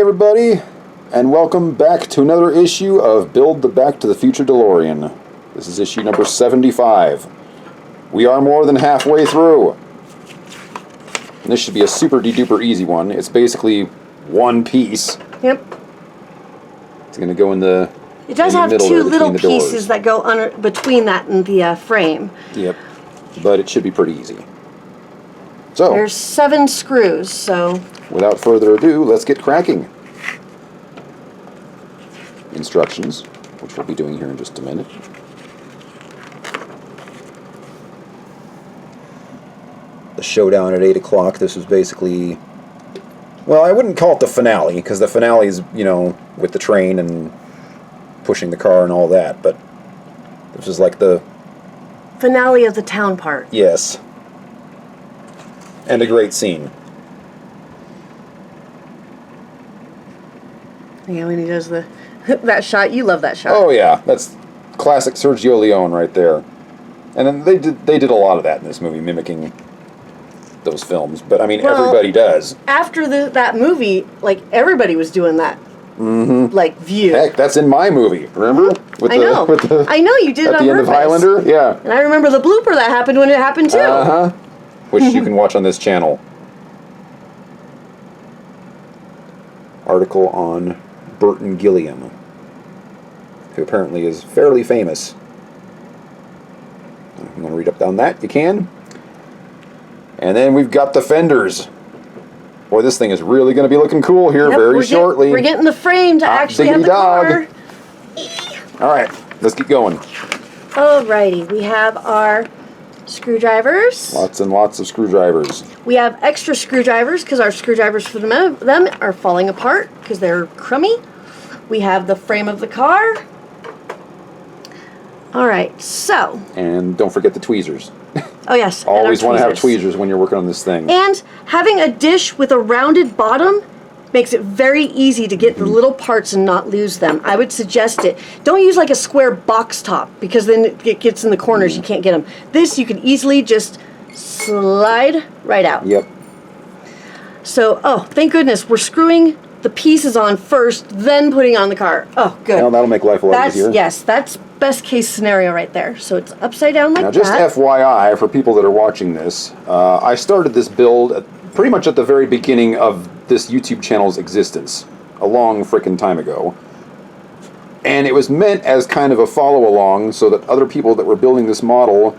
everybody, and welcome back to another issue of Build the Back to the Future DeLorean. This is issue number 75. We are more than halfway through. And this should be a super de-duper easy one. It's basically one piece. Yep. It's going to go in the It does have two little pieces that go under, between that and the frame. Yep. But it should be pretty easy. So, there's 7 screws, so... without further ado, let's get cracking. Instructions, which we'll be doing here in just a minute. The showdown at 8 o'clock, this was basically... well, I wouldn't call it the finale, because the finale is, you know, with the train and pushing the car and all that, but this is like the... finale of the town part. Yes. And a great scene. Yeah, when he does the that shot, you love that shot. Oh yeah, that's classic Sergio Leone right there. And then they did a lot of that in this movie, mimicking those films. But I mean, well, everybody does. After that movie, like everybody was doing that. Mm-hmm. Like view. Heck, that's in my movie. Remember? With I know. I know you did it on purpose. At the end of Highlander, yeah. And I remember the blooper that happened when it happened too. Uh huh. Which you can watch on this channel. Article on Burton Gilliam, who apparently is fairly famous. If you want to read up on that, you can. And then we've got the fenders. Boy, this thing is really going to be looking cool here very shortly. We're getting the frame to actually have the car. All right, let's get going. Alrighty, we have our screwdrivers. Lots and lots of screwdrivers. We have extra screwdrivers because our screwdrivers for them are falling apart because they're crummy. We have the frame of the car. Alright, so. And don't forget the tweezers. Oh yes. Always want to have tweezers when you're working on this thing. And having a dish with a rounded bottom makes it very easy to get the little parts and not lose them. I would suggest it. Don't use like a square box top because then it gets in the corners, you can't get them. This you can easily just slide right out. Yep. So, oh, thank goodness, we're screwing the pieces on first, then putting on the car. Oh, good. Well, that'll make life a lot easier. Yes, that's best case scenario right there. So it's upside down like that. Now, just FYI, for people that are watching this, I started this build pretty much at the very beginning of this YouTube channel's existence, a long frickin' time ago. And it was meant as kind of a follow-along so that other people that were building this model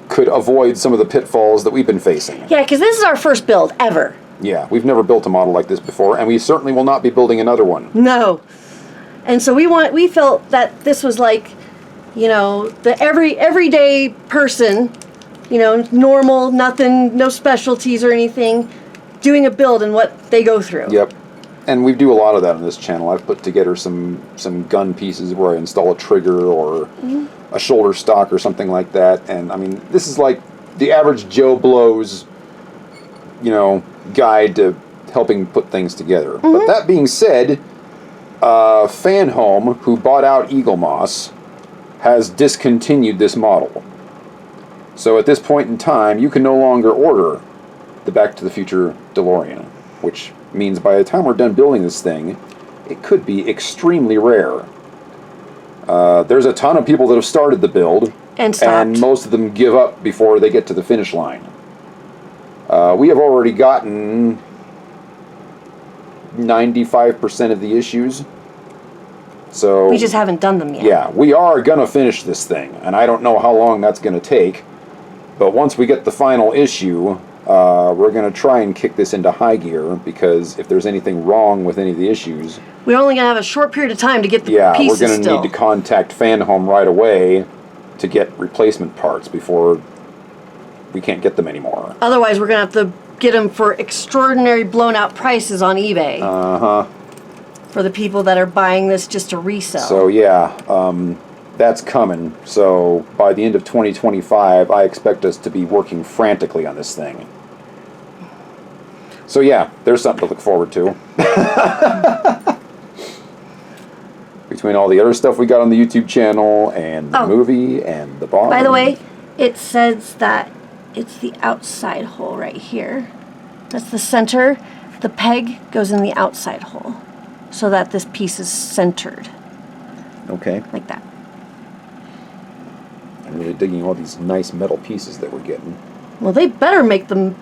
could avoid some of the pitfalls that we've been facing. Yeah, because this is our first build ever. Yeah, we've never built a model like this before, and we certainly will not be building another one. No. And so we felt that this was like, you know, the everyday person, you know, normal, nothing, no specialties or anything, doing a build and what they go through. Yep. And we do a lot of that on this channel. I've put together some gun pieces where I install a trigger or a shoulder stock or something like that. And I mean, this is like the average Joe Blow's, you know, guide to helping put things together. But that being said, Fan Home, who bought out Eagle Moss, has discontinued this model. So at this point in time, you can no longer order the Back to the Future DeLorean, which means by the time we're done building this thing, it could be extremely rare. There's a ton of people that have started the build, and most of them give up before they get to the finish line. We have already gotten 95% of the issues. So we just haven't done them yet. Yeah, we are going to finish this thing, and I don't know how long that's going to take. But once we get the final issue, we're going to try and kick this into high gear, because if there's anything wrong with any of the issues... we're only going to have a short period of time to get the pieces we're going to need to contact Fan Home right away to get replacement parts before we can't get them anymore. Otherwise, we're going to have to get them for extraordinary blown-out prices on eBay. Uh-huh. For the people that are buying this just to resell. So, yeah, that's coming. So, by the end of 2025, I expect us to be working frantically on this thing. So, yeah, there's something to look forward to. Between all the other stuff we got on the YouTube channel, and the movie, and the bottom. By the way, it says that it's the outside hole right here. That's the center. The peg goes in the outside hole. so that this piece is centered, Okay. like that. I'm really digging all these nice metal pieces that we're getting. Well, they better make the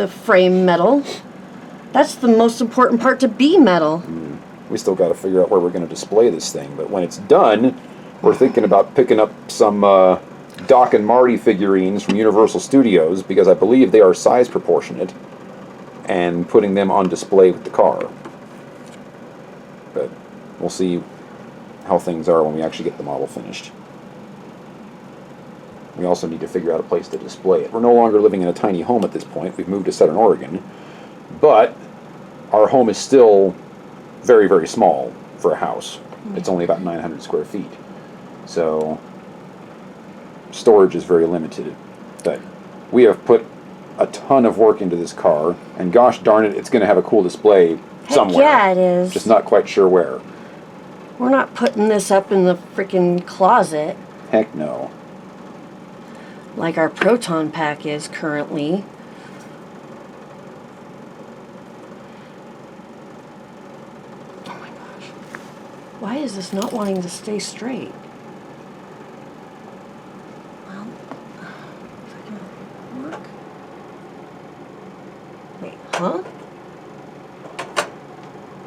frame metal. That's the most important part, to be metal. We still got to figure out where we're going to display this thing, but when it's done, we're thinking about picking up some Doc and Marty figurines from Universal Studios, because I believe they are size proportionate, and putting them on display with the car. But we'll see how things are when we actually get the model finished. We also need to figure out a place to display it. We're no longer living in a tiny home at this point. We've moved to Southern Oregon, but our home is still very, very small for a house. It's only about 900 square feet. So storage is very limited. But we have put a ton of work into this car, and gosh darn it, it's going to have a cool display somewhere. Yeah, it is. Just not quite sure where. We're not putting this up in the freaking closet Heck no. like our proton pack is currently. Oh my gosh. Why is this not wanting to stay straight? Well, is that gonna work? Wait, huh?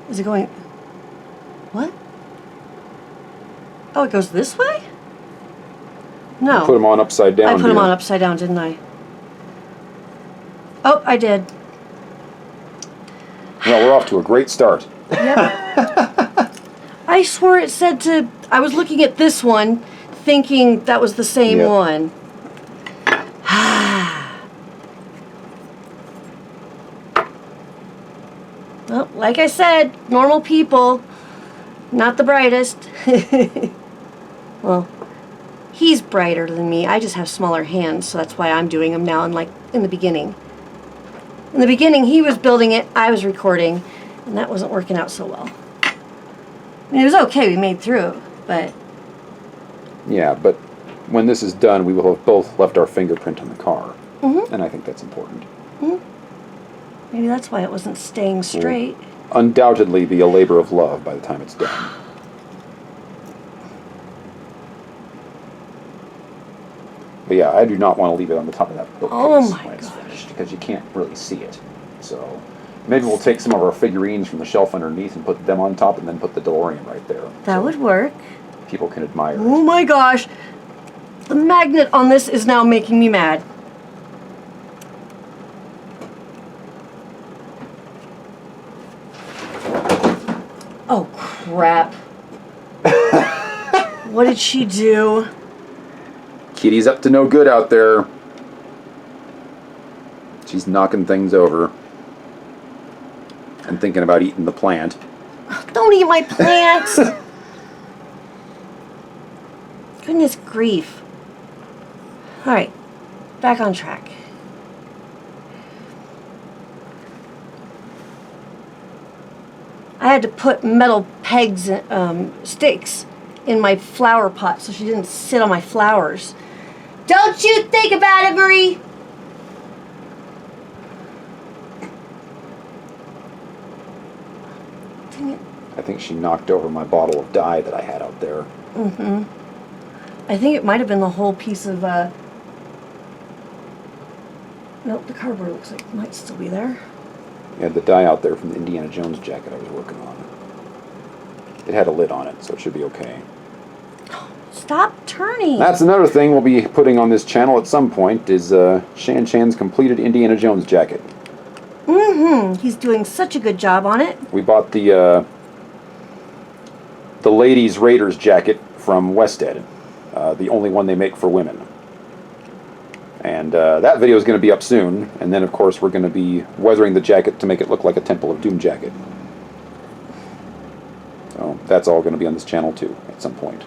Is it going... What? Oh, it goes this way? No. Put them on upside down. I put them dear. on upside down, didn't I? Oh, I did. Well, we're off to a great start. Yep. I swore it said to... I was looking at this one, thinking that was the same Yep. one. Well, like I said, normal people, not the brightest. Well, he's brighter than me. I just have smaller hands, so that's why I'm doing them now, unlike in the beginning. In the beginning, he was building it, I was recording, and that wasn't working out so well. I mean, it was okay, we made through, but... Yeah, but when this is done, we will have both left our fingerprint on the car. Mm-hmm. And I think that's important. Mm-hmm. Maybe that's why it wasn't staying straight. Undoubtedly be a labor of love by the time it's done. But yeah, I do not want to leave it on the top of that bookcase Oh my when it's gosh. finished, because you can't really see it. So maybe we'll take some of our figurines from the shelf underneath and put them on top, and then put the DeLorean right there. That so would work. people can admire Oh it. my gosh. The magnet on this is now making me mad. Oh, crap. What did she do? Kitty's up to no good out there. She's knocking things over. And thinking about eating the plant. Don't eat my plants! Goodness grief. Alright, back on track. I had to put metal pegs, sticks in my flower pot so she didn't sit on my flowers. Don't you think about it, Marie! Dang it. I think she knocked over my bottle of dye that I had out there. Mm-hmm. I think it might have been the whole piece of, nope, the cardboard looks like it might still be there. I had the dye out there from the Indiana Jones jacket I was working on. It had a lid on it, so it should be okay. Stop turning! That's another thing we'll be putting on this channel at some point, is Shan Chan's completed Indiana Jones jacket. Mm-hmm. He's doing such a good job on it. We bought the ladies' Raiders jacket from Wested, the only one they make for women. And that video is going to be up soon, and then of course we're going to be weathering the jacket to make it look like a Temple of Doom jacket. So that's all going to be on this channel too, at some point.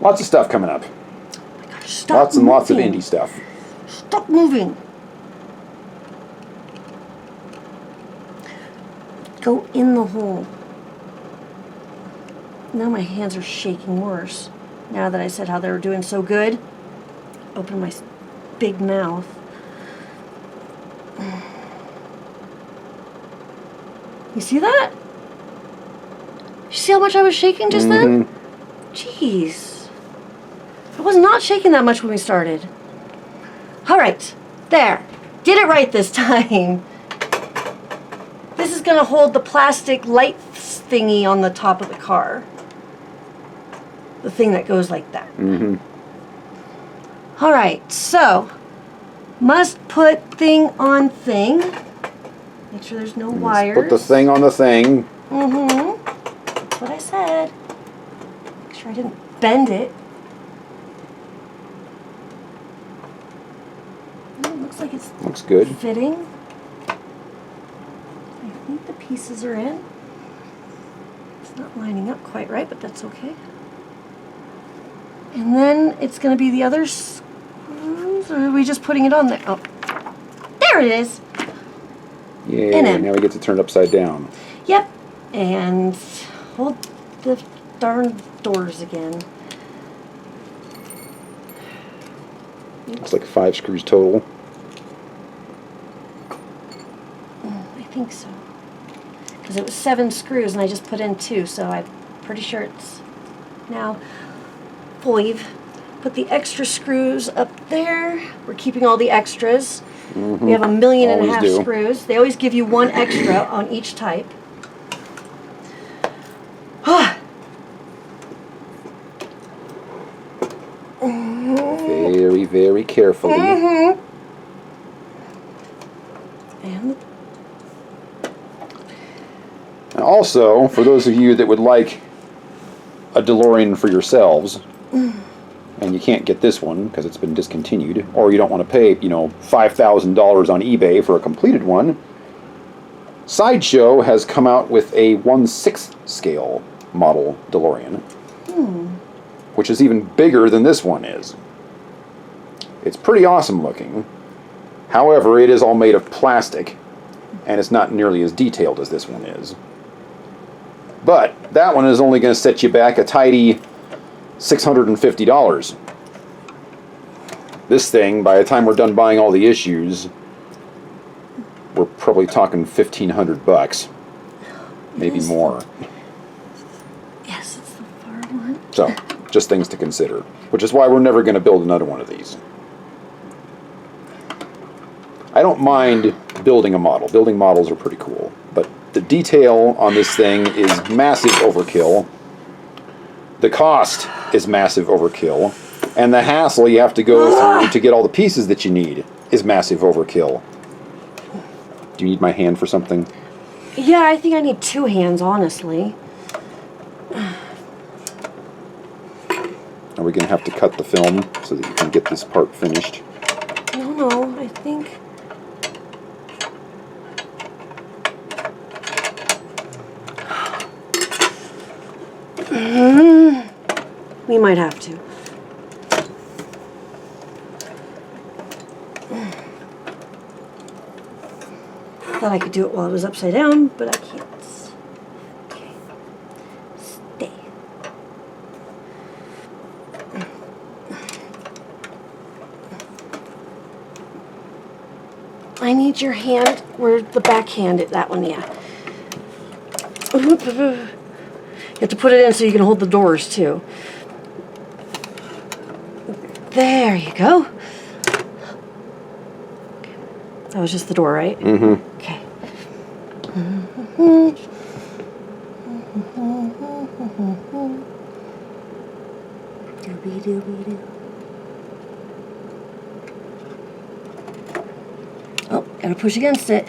Lots of stuff coming up. Oh my gosh, stop Lots and lots of moving. indie stuff. Stop moving. Go in the hole. Now my hands are shaking worse. Now that I said how they were doing so good. Open my big mouth. You see that? You see how much I was shaking just then? Jeez. I was not shaking that much when we started. All right, there. Did it right this time. This is going to hold the plastic light thingy on the top of the car. The thing that goes like that. All right, so must put thing on thing. Make sure there's no wires. Put the thing on the thing. That's what I said. Make sure I didn't bend it. It looks like it's Looks good. fitting. I think the pieces are in. It's not lining up quite right, but that's okay. And then it's going to be the other screws, or are we just putting it on there? Oh, there it is. Yeah, now we get to turn it upside down. Yep. And hold the darn doors again. Looks like 5 screws total. I think so. Because it was 7 screws and I just put in 2, so I'm pretty sure it's now 5. Put the extra screws up there. We're keeping all the extras. We have 1.5 million screws. They always give you 1 extra on each type. Very, very carefully. And And also, for those of you that would like a DeLorean for yourselves, and you can't get this one because it's been discontinued, or you don't want to pay, $5,000 on eBay for a completed one, Sideshow has come out with a 1/6 scale model DeLorean, which is even bigger than this one is. It's pretty awesome looking. However, it is all made of plastic, and it's not nearly as detailed as this one is. But that one is only going to set you back a tidy $650. This thing, by the time we're done buying all the issues, we're probably talking $1,500, maybe more. yes, it's the far one. So, just things to consider, which is why we're never going to build another one of these. I don't mind building a model. Building models are pretty cool, but the detail on this thing is massive overkill. The cost is massive overkill, and the hassle you have to go through to get all the pieces that you need is massive overkill. Do you need my hand for something? Yeah, I think I need 2 hands, honestly. Are we going to have to cut the film so that you can get this part finished? No, I think... we might have to. Thought I could do it while it was upside down, but I can't. Okay. Stay. I need your hand where the back hand is. That one, yeah. You have to put it in so you can hold the doors too. There you go. That was just the door, right? Okay. Doobie-doobie-doo. Oh, gotta push against it.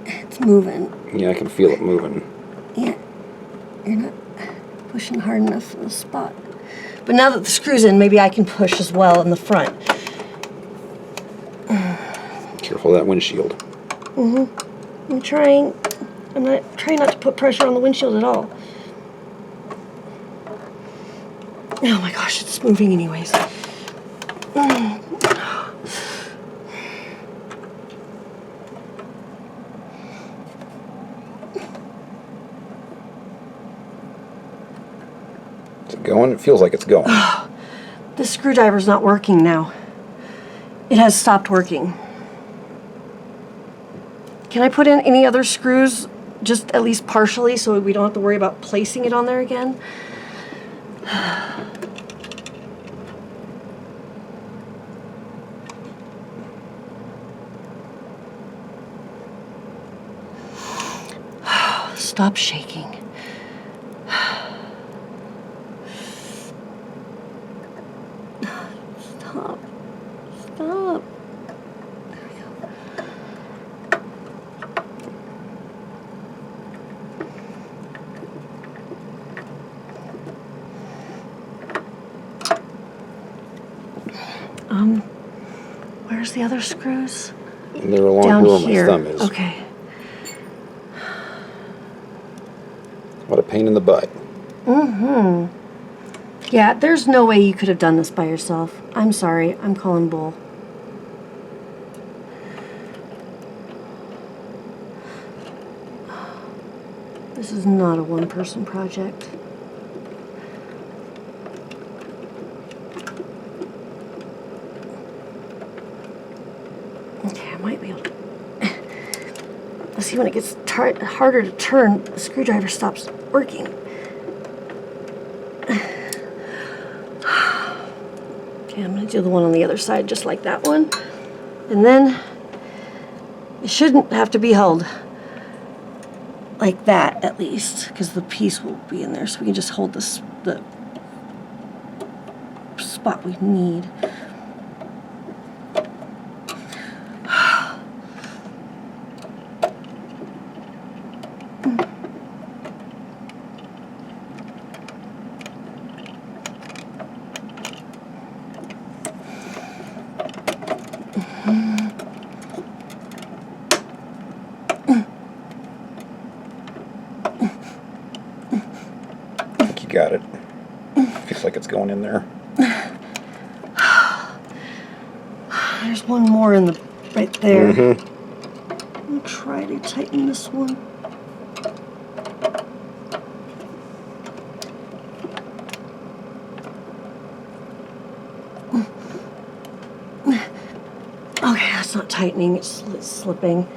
It's moving. Yeah, I can feel it moving. Yeah, you're not pushing hard enough in the spot. But now that the screw's in, maybe I can push as well in the front. Careful of that windshield. I'm trying not to put pressure on the windshield at all. Oh my gosh, it's moving anyways. Is it going? It feels like it's going. This screwdriver's not working now. It has stopped working. Can I put in any other screws, just at least partially, so we don't have to worry about placing it on there again? Stop shaking. Stop. Stop. There we go. Where's the other screws? They're along Down here where here. my thumb is. Okay. What a pain in the butt. Mm-hmm. Yeah, there's no way you could have done this by yourself. I'm sorry. I'm calling bull. This is not a one-person project. Okay, I might be able to... Let's see, when it gets harder to turn, the screwdriver stops working. Okay, I'm going to do the one on the other side just like that one. And then it shouldn't have to be held like that, at least, because the piece will be in there, so we can just hold this, the spot we need. Got it. Feels like it's going in there. There's one more in the right there. Mm-hmm. I'll try to tighten this one. Okay, that's not tightening, it's slipping.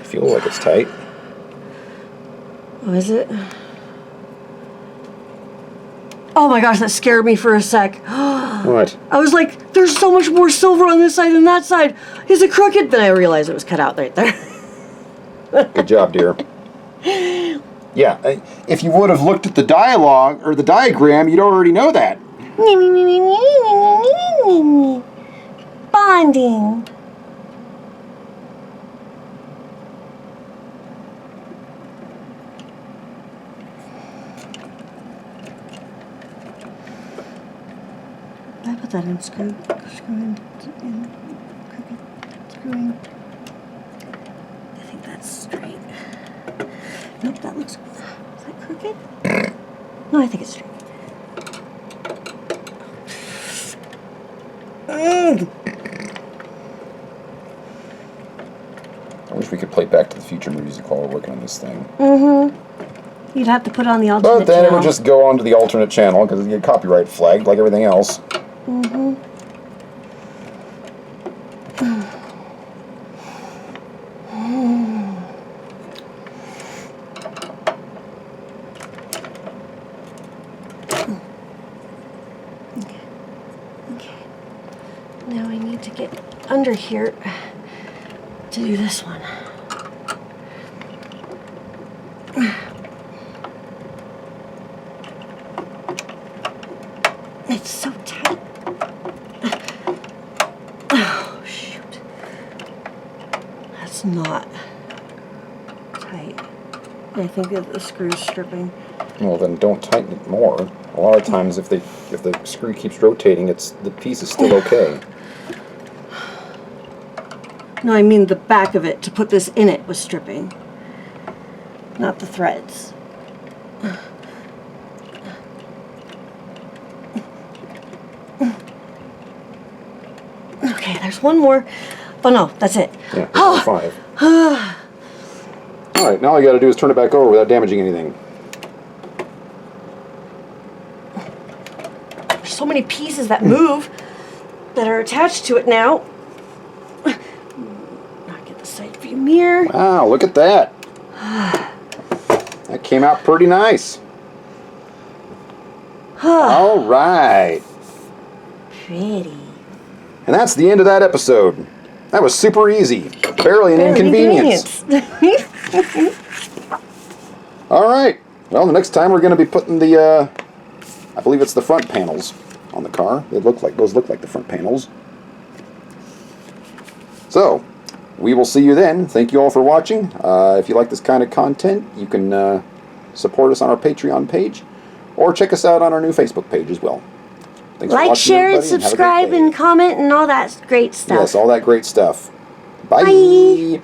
I feel like it's tight. Oh, is it? Oh my gosh, that scared me for a sec. What? I was like, there's so much more silver on this side than that side. Is it crooked? Then I realized it was cut out right there. Good job, dear. Yeah, if you would have looked at the dialogue or the diagram, you'd already know that. Bonding. I put that in screwing, crooked, screwing. I think that's straight. Nope, that looks, is that crooked? No, I think it's straight. I wish we could play Back to the Future music while we're working on this thing. Mm-hmm. You'd have to put on the alternate But then channel. it would just go on to the alternate channel because it get copyright flagged like everything else. Mm-hmm. Okay. Now I need to get under here to do this one. It's so tight. Oh, shoot. That's not tight. I think that the screw's stripping. Well, then don't tighten it more. A lot of times, if the screw keeps rotating, the piece is still okay. No, I mean the back of it, to put this in it, was stripping. Not the threads. Okay, there's one more. Oh no, that's it. Yeah, that's 5. All right, now all I got to do is turn it back over without damaging anything. There's so many pieces that move that are attached to it now. Not get the side view mirror. Wow, look at that. That came out pretty nice. All right. Pretty. And that's the end of that episode. That was super easy. Barely an inconvenience. All right. Well, the next time we're going to be putting the, I believe it's the front panels on the car. Those look like the front panels. So, we will see you then. Thank you all for watching. If you like this kind of content, you can support us on our Patreon page, or check us out on our new Facebook page as well. Thanks for Like, watching, share, and everybody, and have a great subscribe, day. and comment, and all that great stuff. Yes, all that great stuff. Bye. Bye.